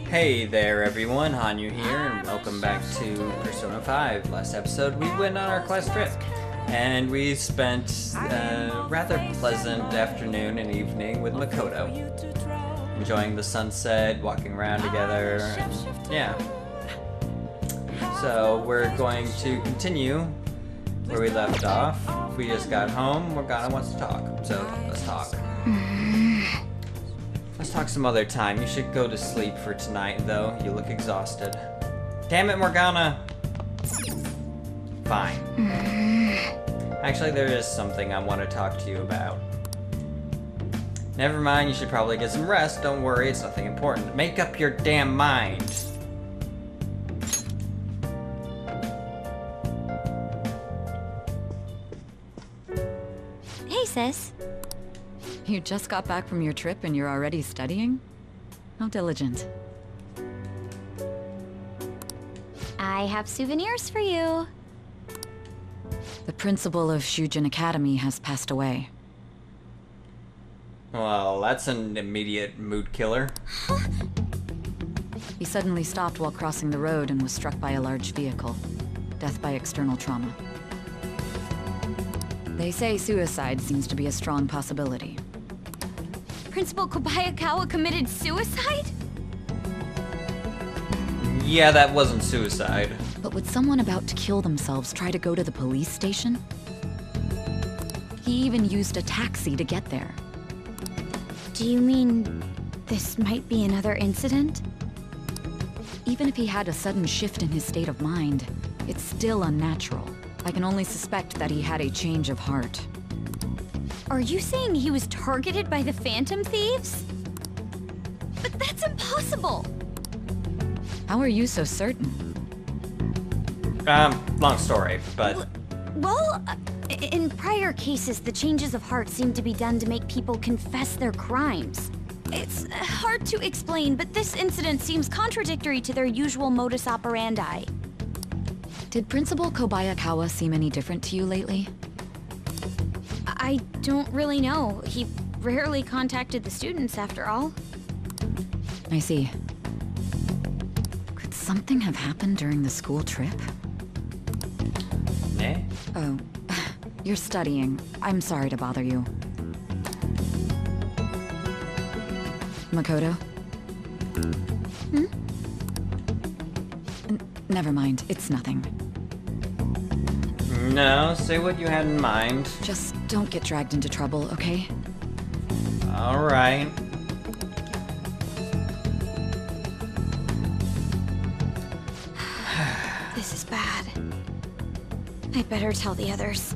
Hey there everyone, Hanyou here, and welcome back to Persona 5. Last episode we went on our class trip, and we spent a rather pleasant afternoon and evening with Makoto. Enjoying the sunset, walking around together, and yeah. So we're going to continue where we left off. We just got home, Morgana wants to talk, so let's talk. Let's talk some other time. You should go to sleep for tonight, though. You look exhausted. Damn it, Morgana! Fine. Actually, there is something I want to talk to you about. Never mind, you should probably get some rest. Don't worry, it's nothing important. Make up your damn mind! Hey, sis. You just got back from your trip and you're already studying? How diligent. I have souvenirs for you. The principal of Shujin Academy has passed away. Well, that's an immediate mood killer. He suddenly stopped while crossing the road and was struck by a large vehicle. Death by external trauma. They say suicide seems to be a strong possibility. Principal Kobayakawa committed suicide? Yeah, that wasn't suicide. But would someone about to kill themselves try to go to the police station? He even used a taxi to get there. Do you mean this might be another incident? Even if he had a sudden shift in his state of mind, it's still unnatural. I can only suspect that he had a change of heart. Are you saying he was targeted by the Phantom Thieves? But that's impossible! How are you so certain? Long story, but... Well, in prior cases, the changes of heart seem to be done to make people confess their crimes. It's hard to explain, but this incident seems contradictory to their usual modus operandi. Did Principal Kobayakawa seem any different to you lately? I don't really know. He rarely contacted the students, after all. I see. Could something have happened during the school trip? Nah. Oh, you're studying. I'm sorry to bother you. Makoto? Hmm? Never mind, it's nothing. No, say what you had in mind. Just don't get dragged into trouble, okay? Alright. This is bad. I better tell the others.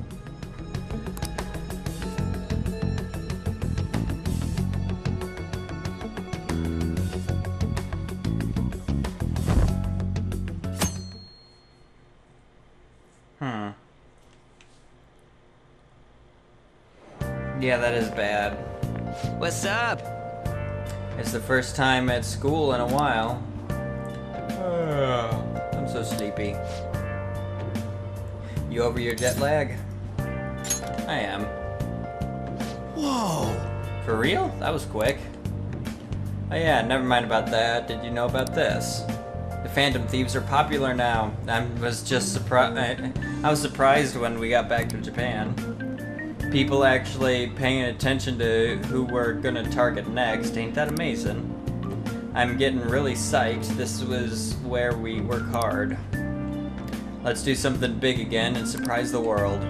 Yeah, that is bad. What's up? It's the first time at school in a while. I'm so sleepy. You over your jet lag? I am. Whoa! For real? That was quick. Oh yeah, never mind about that. Did you know about this? The Phantom Thieves are popular now. I was just surprised. I was surprised when we got back to Japan. People actually paying attention to who we're gonna target next. Ain't that amazing? I'm getting really psyched. This was where we work hard. Let's do something big again and surprise the world.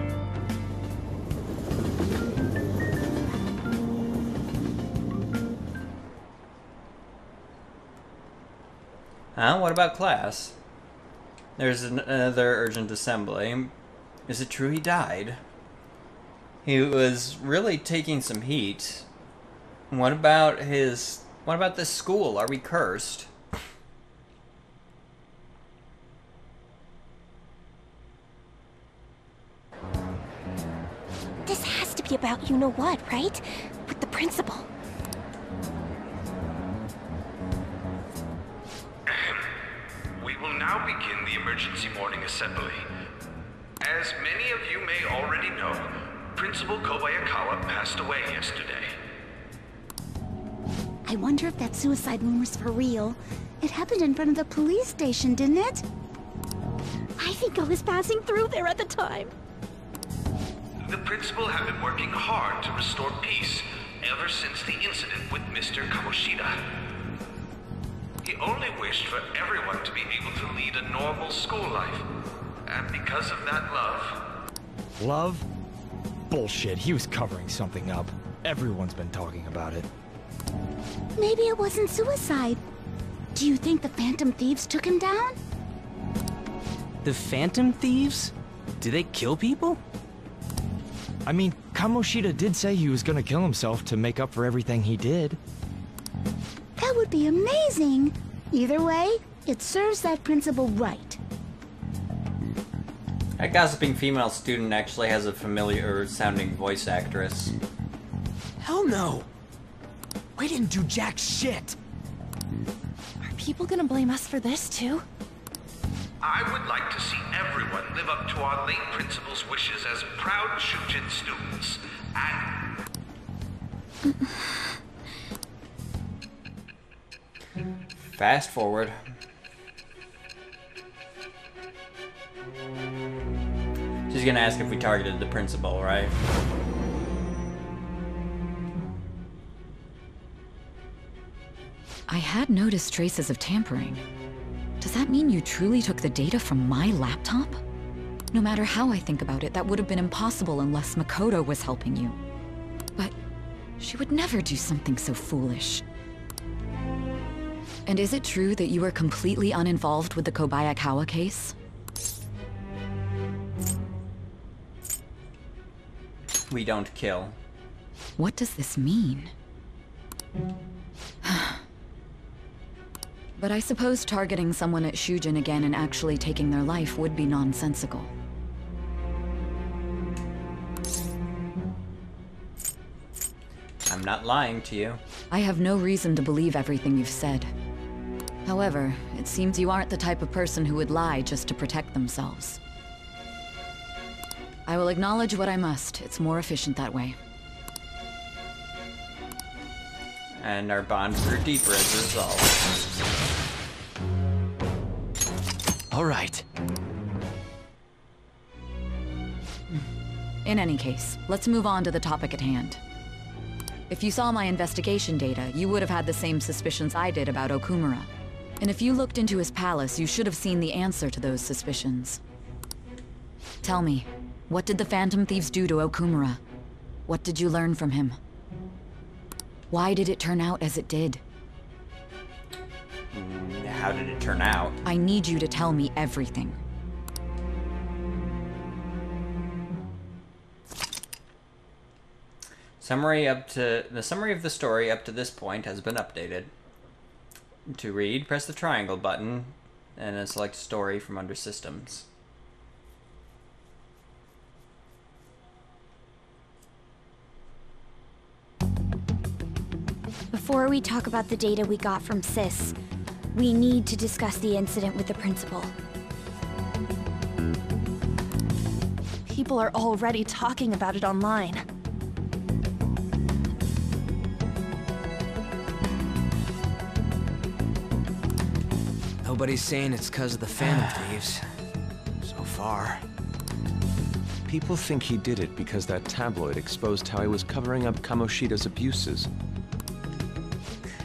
Huh? What about class? There's another urgent assembly. Is it true he died? He was really taking some heat. What about this school? Are we cursed? This has to be about you-know-what, right? With the principal. We will now begin the emergency morning assembly. As many of you may already know, Principal Kobayakawa passed away yesterday. I wonder if that suicide rumor's for real. It happened in front of the police station, didn't it? I think I was passing through there at the time. The principal had been working hard to restore peace ever since the incident with Mr. Kamoshida. He only wished for everyone to be able to lead a normal school life. And because of that love... Love? Bullshit, he was covering something up. Everyone's been talking about it. Maybe it wasn't suicide. Do you think the Phantom Thieves took him down? The Phantom Thieves? Do they kill people? I mean, Kamoshida did say he was gonna kill himself to make up for everything he did. That would be amazing. Either way, it serves that principal right. That gossiping female student actually has a familiar-sounding voice actress. Hell no! We didn't do jack shit! Are people gonna blame us for this, too? I would like to see everyone live up to our late principal's wishes as proud Shujin students. And... Fast forward. She's gonna ask if we targeted the principal, right? I had noticed traces of tampering. Does that mean you truly took the data from my laptop? No matter how I think about it, that would have been impossible unless Makoto was helping you. But she would never do something so foolish. And is it true that you were completely uninvolved with the Kobayakawa case? We don't kill. What does this mean? But I suppose targeting someone at Shujin again and actually taking their life would be nonsensical. I'm not lying to you. I have no reason to believe everything you've said. However, it seems you aren't the type of person who would lie just to protect themselves. I will acknowledge what I must. It's more efficient that way. And our bond grew deeper as a result. All right. In any case, let's move on to the topic at hand. If you saw my investigation data, you would have had the same suspicions I did about Okumura. And if you looked into his palace, you should have seen the answer to those suspicions. Tell me, what did the Phantom Thieves do to Okumura? What did you learn from him? Why did it turn out as it did? How did it turn out? I need you to tell me everything. The summary of the story up to this point has been updated. To read, press the triangle button and then select story from under systems. Before we talk about the data we got from Sis, we need to discuss the incident with the principal. People are already talking about it online. Nobody's saying it's because of the Phantom Thieves. So far. People think he did it because that tabloid exposed how he was covering up Kamoshida's abuses.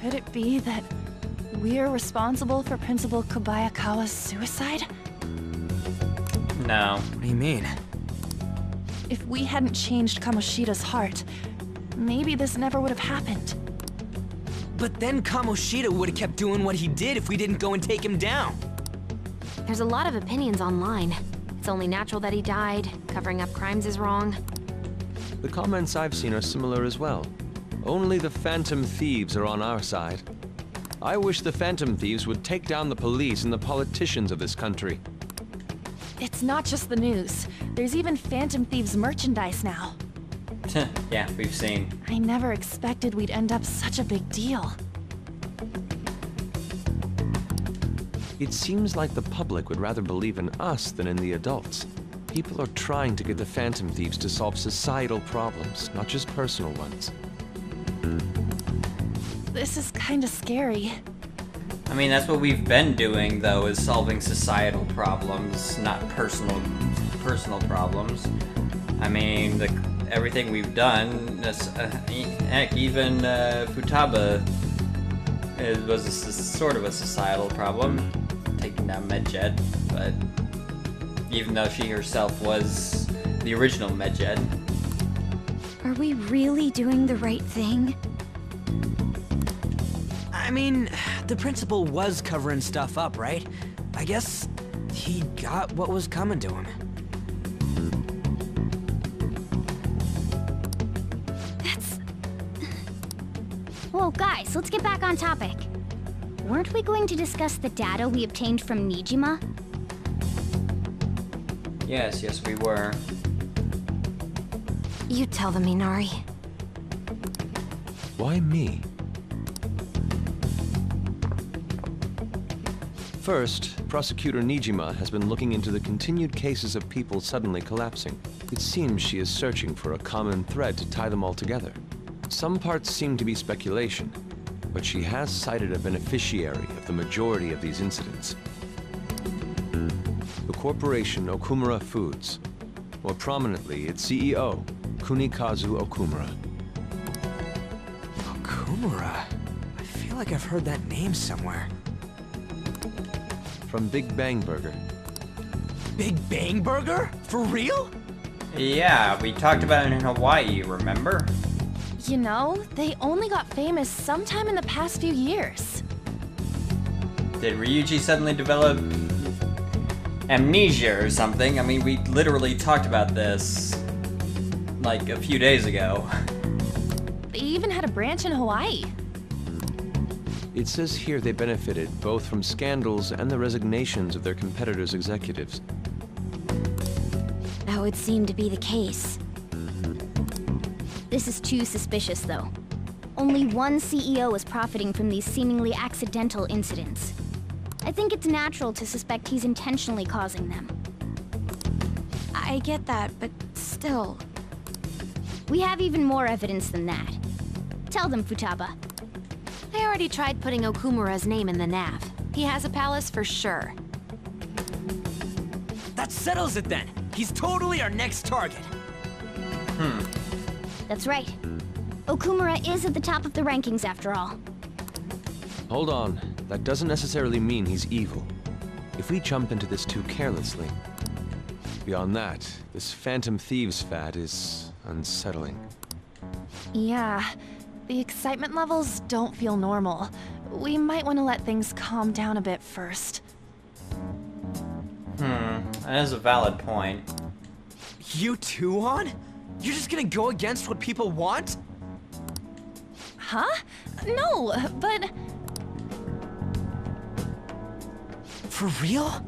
Could it be that we're responsible for Principal Kobayakawa's suicide? No. What do you mean? If we hadn't changed Kamoshida's heart, maybe this never would have happened. But then Kamoshida would have kept doing what he did if we didn't go and take him down. There's a lot of opinions online. It's only natural that he died. Covering up crimes is wrong. The comments I've seen are similar as well. Only the Phantom Thieves are on our side. I wish the Phantom Thieves would take down the police and the politicians of this country. It's not just the news. There's even Phantom Thieves merchandise now. Yeah, we've seen. I never expected we'd end up such a big deal. It seems like the public would rather believe in us than in the adults. People are trying to get the Phantom Thieves to solve societal problems, not just personal ones. This is kinda scary. I mean, that's what we've been doing, though, is solving societal problems, not personal problems. I mean, everything we've done, heck, even Futaba was sort of a societal problem, taking down Medjed, but even though she herself was the original Medjed. Are we really doing the right thing? I mean, the principal was covering stuff up, right? I guess he got what was coming to him. Whoa, guys, let's get back on topic. Weren't we going to discuss the data we obtained from Nijima? Yes, we were. You tell them, Minari. Why me? First, Prosecutor Nijima has been looking into the continued cases of people suddenly collapsing. It seems she is searching for a common thread to tie them all together. Some parts seem to be speculation, but she has cited a beneficiary of the majority of these incidents. The corporation Okumura Foods. More prominently, its CEO, Kunikazu Okumura. Okumura? I feel like I've heard that name somewhere. From Big Bang Burger. Big Bang Burger? For real? Yeah, we talked about it in Hawaii, remember? You know, they only got famous sometime in the past few years. Did Ryuji suddenly develop amnesia or something? I mean, we literally talked about this like a few days ago. They even had a branch in Hawaii. It says here they benefited both from scandals and the resignations of their competitors' executives. That would seem to be the case. This is too suspicious, though. Only one CEO is profiting from these seemingly accidental incidents. I think it's natural to suspect he's intentionally causing them. I get that, but still. We have even more evidence than that. Tell them, Futaba. I already tried putting Okumura's name in the nav. He has a palace for sure. That settles it then. He's totally our next target. That's right. Okumura is at the top of the rankings after all. Hold on. That doesn't necessarily mean he's evil. If we jump into this too carelessly. Beyond that, this Phantom Thieves fad is unsettling. Yeah, the excitement levels don't feel normal. We might want to let things calm down a bit first. That is a valid point. You too, Han? You're just gonna go against what people want? Huh? No, but... For real?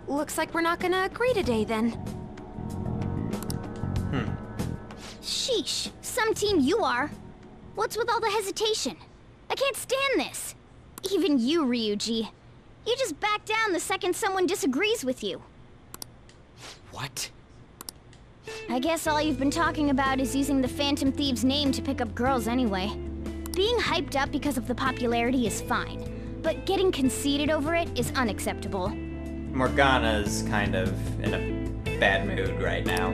Looks like we're not gonna agree today, then. Sheesh, some team you are. What's with all the hesitation? I can't stand this. Even you, Ryuji. You just back down the second someone disagrees with you. What? I guess all you've been talking about is using the Phantom Thieves' name to pick up girls anyway. Being hyped up because of the popularity is fine, but getting conceited over it is unacceptable. Morgana's kind of in a bad mood right now.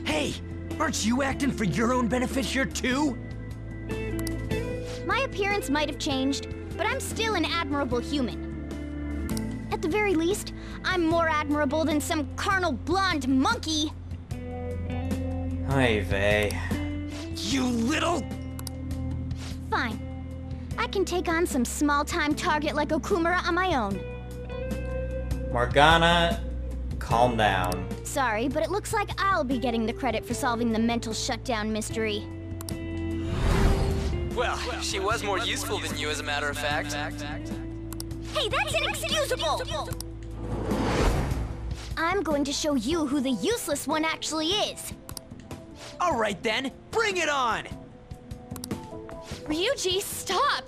Hey! Aren't you acting for your own benefit here too? My appearance might have changed, but I'm still an admirable human. At the very least, I'm more admirable than some carnal blonde monkey. Oy vey. You little... Fine. I can take on some small-time target like Okumura on my own. Morgana, calm down. Sorry, but it looks like I'll be getting the credit for solving the mental shutdown mystery. Well, she was more useful than you, as a matter of fact. Hey, that's inexcusable! I'm going to show you who the useless one actually is. All right then, bring it on! Ryuji, stop!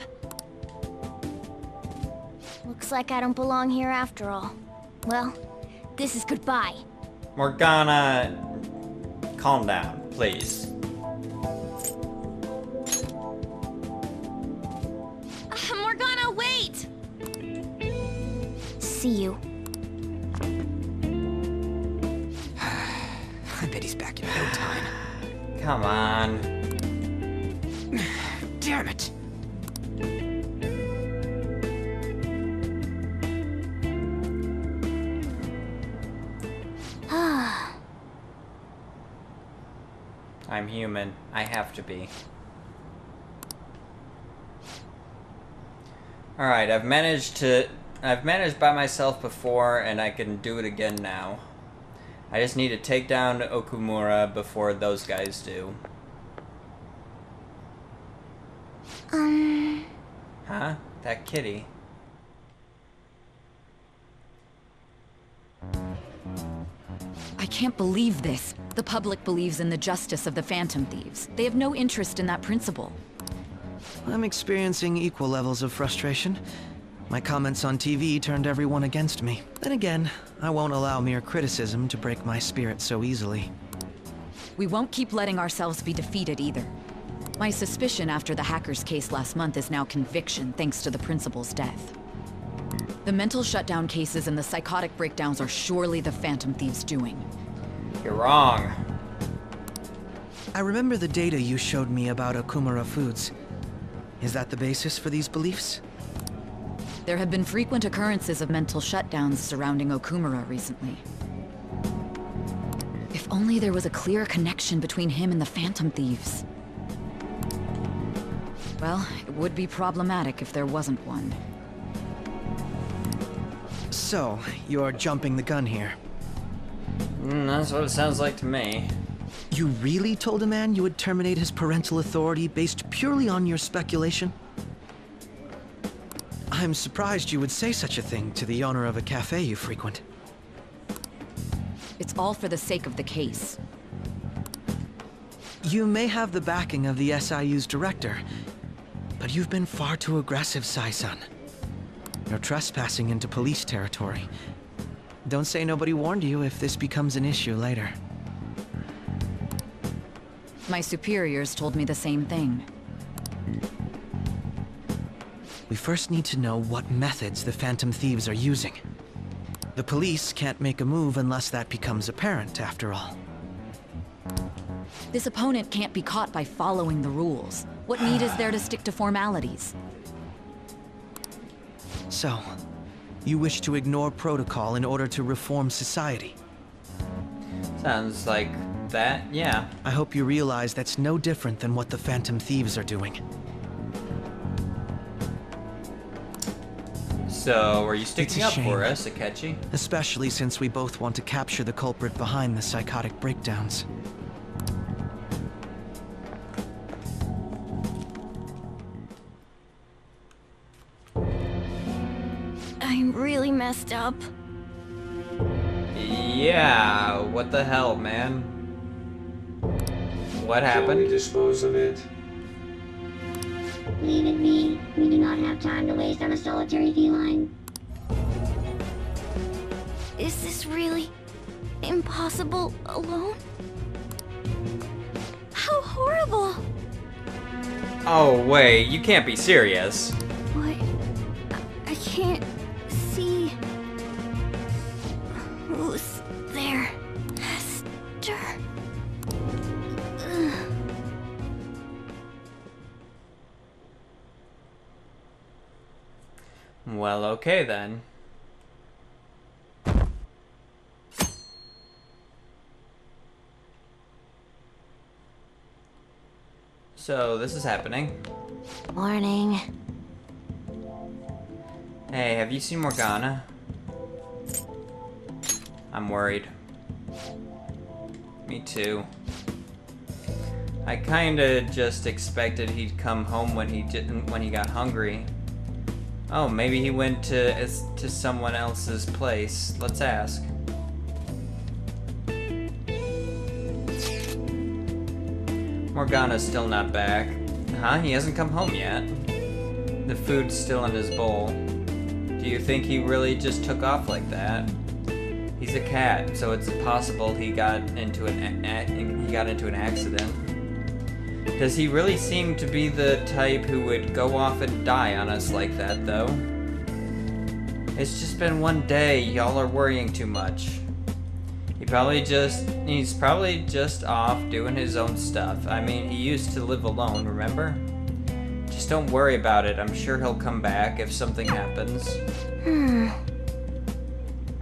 Looks like I don't belong here after all. Well, this is goodbye. Morgana, calm down, please. see you. I bet he's back in no time. Come on. Damn it! I'm human. I have to be. Alright, I've managed by myself before, and I can do it again now. I just need to take down Okumura before those guys do. Huh? That kitty. I can't believe this. The public believes in the justice of the Phantom Thieves. They have no interest in that principle. I'm experiencing equal levels of frustration. My comments on TV turned everyone against me. Then again, I won't allow mere criticism to break my spirit so easily. We won't keep letting ourselves be defeated either. My suspicion after the hacker's case last month is now conviction thanks to the principal's death. The mental shutdown cases and the psychotic breakdowns are surely the Phantom Thieves' doing. You're wrong. I remember the data you showed me about Okumura Foods. Is that the basis for these beliefs? There have been frequent occurrences of mental shutdowns surrounding Okumura recently. If only there was a clear connection between him and the Phantom Thieves. Well, it would be problematic if there wasn't one. So, you're jumping the gun here. That's what it sounds like to me. You really told a man you would terminate his parental authority based purely on your speculation? I'm surprised you would say such a thing to the owner of a cafe you frequent. It's all for the sake of the case. You may have the backing of the SIU's director, but you've been far too aggressive, Sai-san. You're trespassing into police territory. Don't say nobody warned you if this becomes an issue later. My superiors told me the same thing. We first need to know what methods the Phantom Thieves are using. The police can't make a move unless that becomes apparent, after all. This opponent can't be caught by following the rules. What need is there to stick to formalities? So, you wish to ignore protocol in order to reform society? Sounds like that, yeah. I hope you realize that's no different than what the Phantom Thieves are doing. So, are you sticking up for us, Akechi? Especially since we both want to capture the culprit behind the psychotic breakdowns. I'm really messed up. Yeah, what the hell, man? What happened? Dispose of it. Leave it be. We do not have time to waste on a solitary feline. Is this really impossible alone? How horrible! Oh, wait, you can't be serious. What? I can't see. Who's there? Esther. Well, okay then. So, this is happening. Morning. Hey, have you seen Morgana? I'm worried. Me too. I kinda just expected he'd come home when he got hungry. Oh, maybe he went to someone else's place. Let's ask. Morgana's still not back. Huh? He hasn't come home yet. The food's still in his bowl. Do you think he really just took off like that? He's a cat, so it's possible he got into an accident. Does he really seem to be the type who would go off and die on us like that, though? It's just been one day. Y'all are worrying too much. He's probably just off doing his own stuff. I mean, he used to live alone, remember? Just don't worry about it. I'm sure he'll come back if something happens.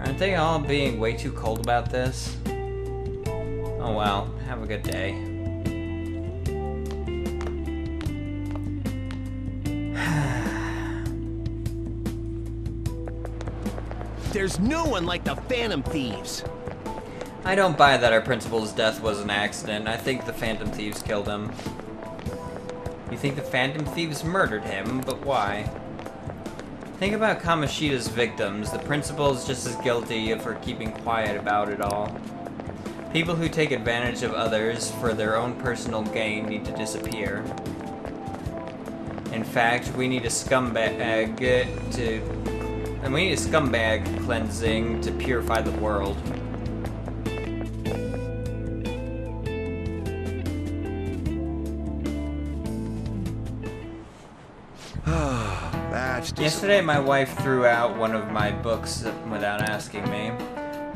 Aren't they all being way too cold about this? Oh well, have a good day. There's no one like the Phantom Thieves. I don't buy that our principal's death was an accident. I think the Phantom Thieves killed him. You think the Phantom Thieves murdered him, but why? Think about Kamoshida's victims. The principal is just as guilty for keeping quiet about it all. People who take advantage of others for their own personal gain need to disappear. In fact, we need a scumbag cleansing to purify the world. Yesterday my wife threw out one of my books without asking me,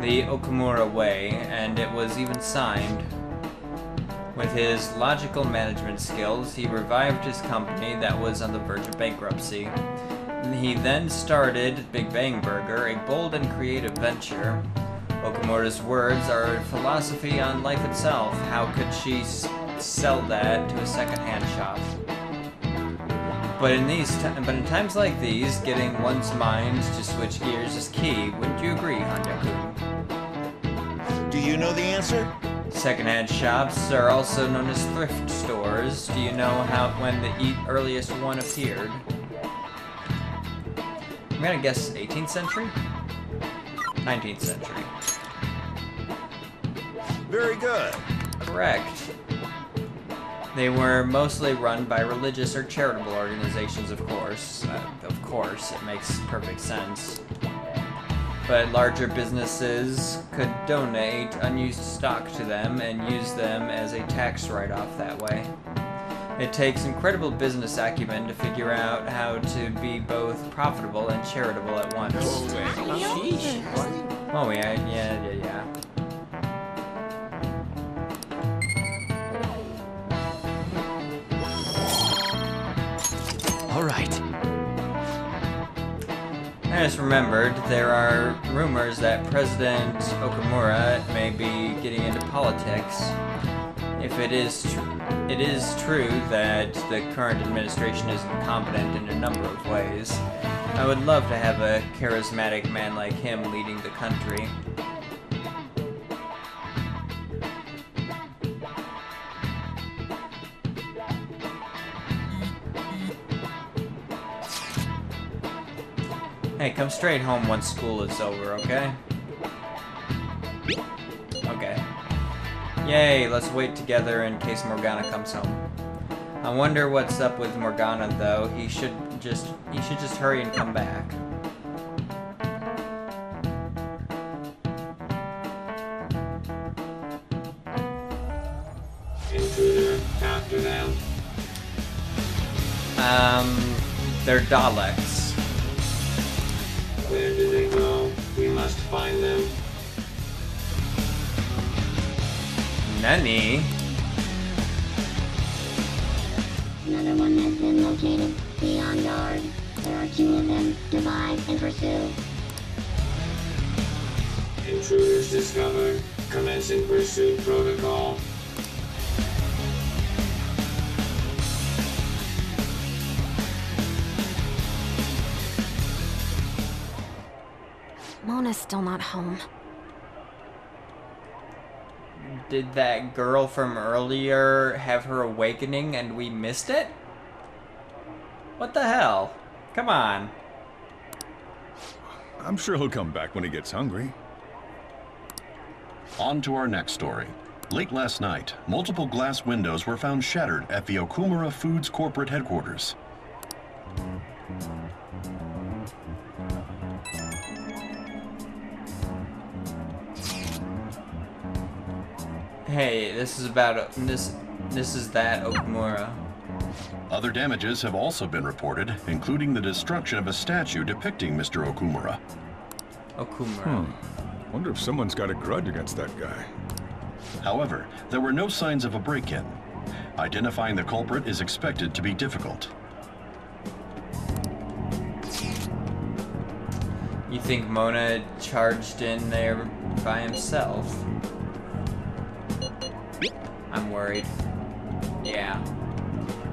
The Okumura Way, and it was even signed. With his logical management skills, he revived his company that was on the verge of bankruptcy. He then started Big Bang Burger, a bold and creative venture. Okumura's words are a philosophy on life itself. How could she sell that to a second-hand shop? But in times like these, getting one's mind to switch gears is key. Wouldn't you agree, Hanyou-kun? Do you know the answer? Second-hand shops are also known as thrift stores. Do you know when the earliest one appeared? I'm gonna guess 18th century? 19th century. Very good. Correct. They were mostly run by religious or charitable organizations, of course. It makes perfect sense. But larger businesses could donate unused stock to them and use them as a tax write-off that way. It takes incredible business acumen to figure out how to be both profitable and charitable at once. Oh yeah. All right. I just remembered there are rumors that President Okumura may be getting into politics. If it is true that the current administration is incompetent in a number of ways, I would love to have a charismatic man like him leading the country. Hey, come straight home once school is over, okay? Okay. Yay, let's wait together in case Morgana comes home. I wonder what's up with Morgana though. He should just hurry and come back. Intruder, after them. They're Daleks. Where do they go? We must find them. Nani? Another one has been located. Be on guard. There are 2 of them. Divide and pursue. Intruders discovered. Commencing pursuit protocol. Mona's still not home. Did that girl from earlier have her awakening and we missed it? What the hell? Come on. I'm sure he'll come back when he gets hungry. On to our next story. Late last night, multiple glass windows were found shattered at the Okumura Foods corporate headquarters. Hey, this is about this is that Okumura. Other damages have also been reported, including the destruction of a statue depicting Mr. Okumura. Okumura. Wonder if someone's got a grudge against that guy. However, there were no signs of a break-in. Identifying the culprit is expected to be difficult. You think Mona charged in there by himself? I'm worried. Yeah.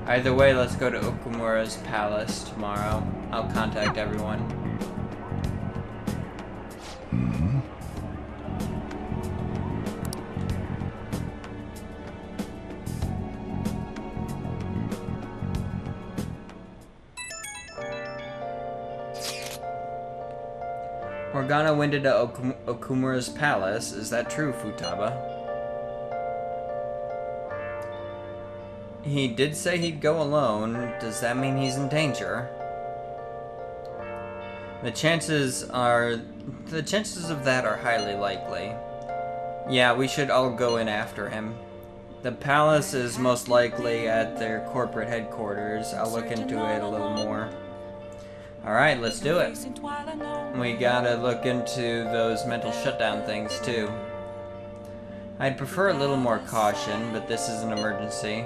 Either way, let's go to Okumura's palace tomorrow. I'll contact everyone. Morgana went into Okumura's palace. Is that true, Futaba? He did say he'd go alone. Does that mean he's in danger? The chances of that are highly likely. Yeah, we should all go in after him. The palace is most likely at their corporate headquarters. I'll look into it a little more. Alright, let's do it. We gotta look into those mental shutdown things too. I'd prefer a little more caution, but this is an emergency.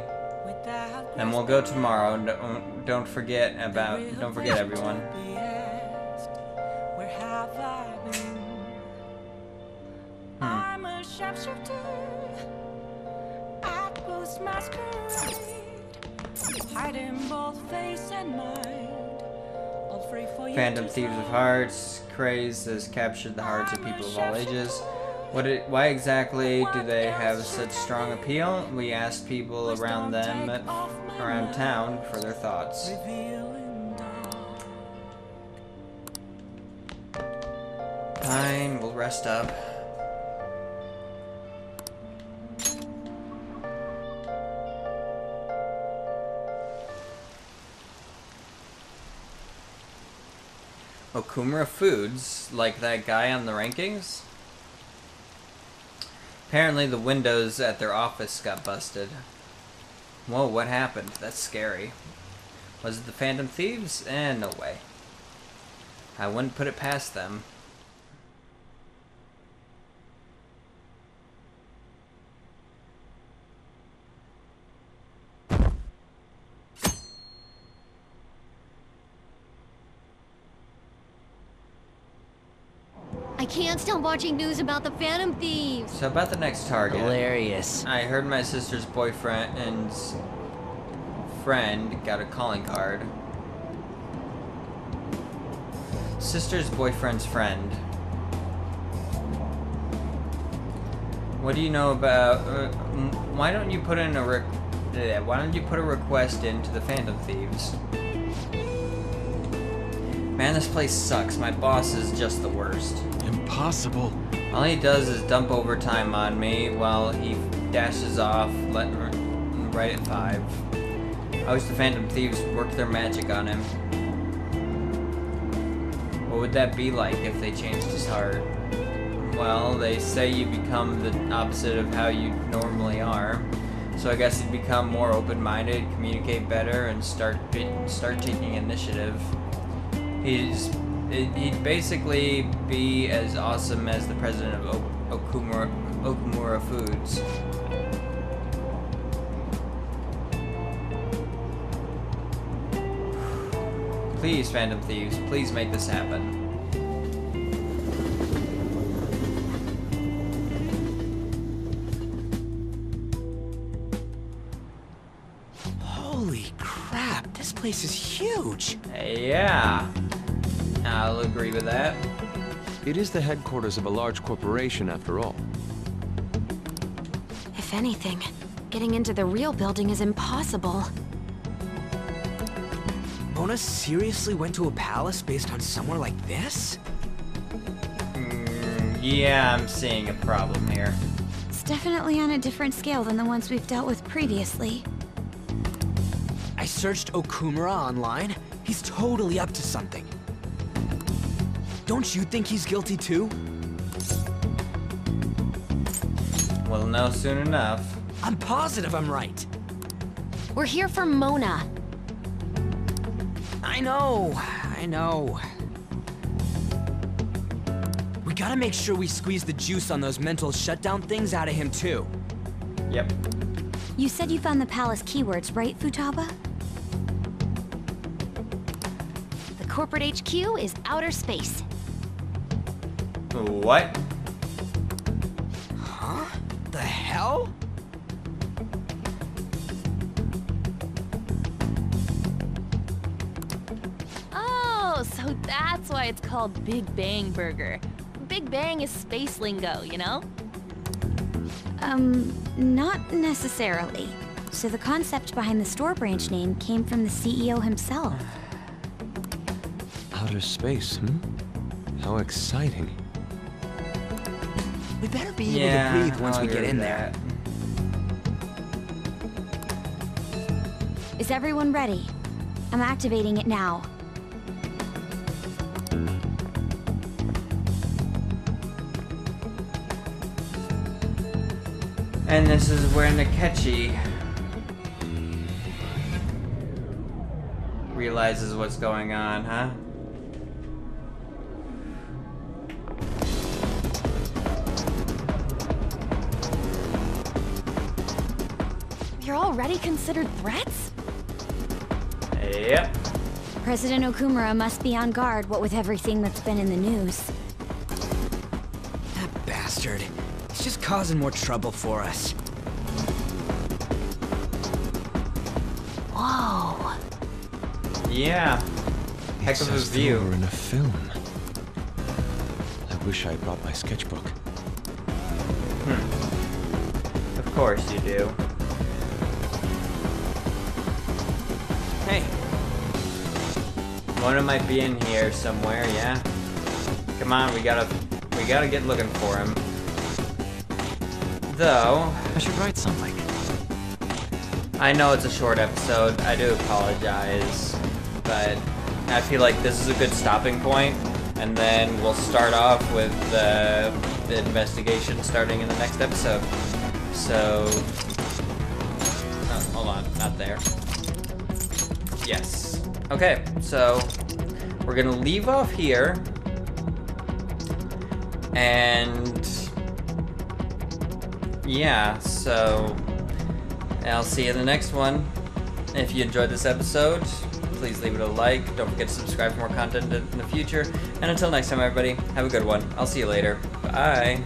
And we'll go tomorrow. Don't forget everyone. I'm a sharpshooter. I post masquerade, hiding both face and mind. Phantom Thieves of Hearts craze has captured the hearts of people of all ages. Why exactly do they have such strong appeal? We asked people around town for their thoughts. Fine, we'll rest up. Okumura Foods, like that guy on the rankings? Apparently the windows at their office got busted. Whoa, what happened? That's scary. Was it the Phantom Thieves? No way. I wouldn't put it past them. I can't stop watching news about the Phantom Thieves. So about the next target. Hilarious. I heard my sister's boyfriend's friend got a calling card. Sister's boyfriend's friend. What do you know about? Why don't you put a request into the Phantom Thieves? Man, this place sucks. My boss is just the worst. Impossible. All he does is dump overtime on me while he dashes off right at 5. I wish the Phantom Thieves worked their magic on him. What would that be like if they changed his heart? Well, they say you become the opposite of how you normally are. So I guess he'd become more open-minded, communicate better, and start taking initiative. He'd basically be as awesome as the president of Okumura Foods. Please, Phantom Thieves, please make this happen. Holy crap, this place is huge. Yeah. I'll agree with that. It is the headquarters of a large corporation, after all. If anything, getting into the real building is impossible. Mona seriously went to a palace based on somewhere like this? Yeah, I'm seeing a problem here. It's definitely on a different scale than the ones we've dealt with previously. I searched Okumura online. He's totally up to something. Don't you think he's guilty too? We'll know soon enough. I'm positive I'm right. We're here for Mona. know. We gotta make sure we squeeze the juice on those mental shutdown things out of him, too. Yep. You said you found the palace keywords, right, Futaba? The corporate HQ is outer space. What? Huh? The hell? Oh, so that's why it's called Big Bang Burger. Big Bang is space lingo, you know? Not necessarily. So the concept behind the store branch name came from the CEO himself. Outer space, hmm? How exciting. We better be able to breathe once we get in there. Is everyone ready? I'm activating it now. And this is where Nikechi realizes what's going on, huh? You're already considered threats? Yep. President Okumura must be on guard, what with everything that's been in the news. That bastard. He's just causing more trouble for us. Whoa. Yeah. Heck of a view. We're in a film. I wish I brought my sketchbook. Of course you do. Hey. Mona might be in here somewhere, yeah. Come on, we gotta get looking for him. Though, I should write something. I know it's a short episode, I do apologize, but I feel like this is a good stopping point, and then we'll start off with the investigation starting in the next episode. So, oh, hold on, not there. Yes. Okay, so we're gonna leave off here, and yeah, so I'll see you in the next one. If you enjoyed this episode, please leave it a like. Don't forget to subscribe for more content in the future. And until next time, everybody, have a good one. I'll see you later. Bye.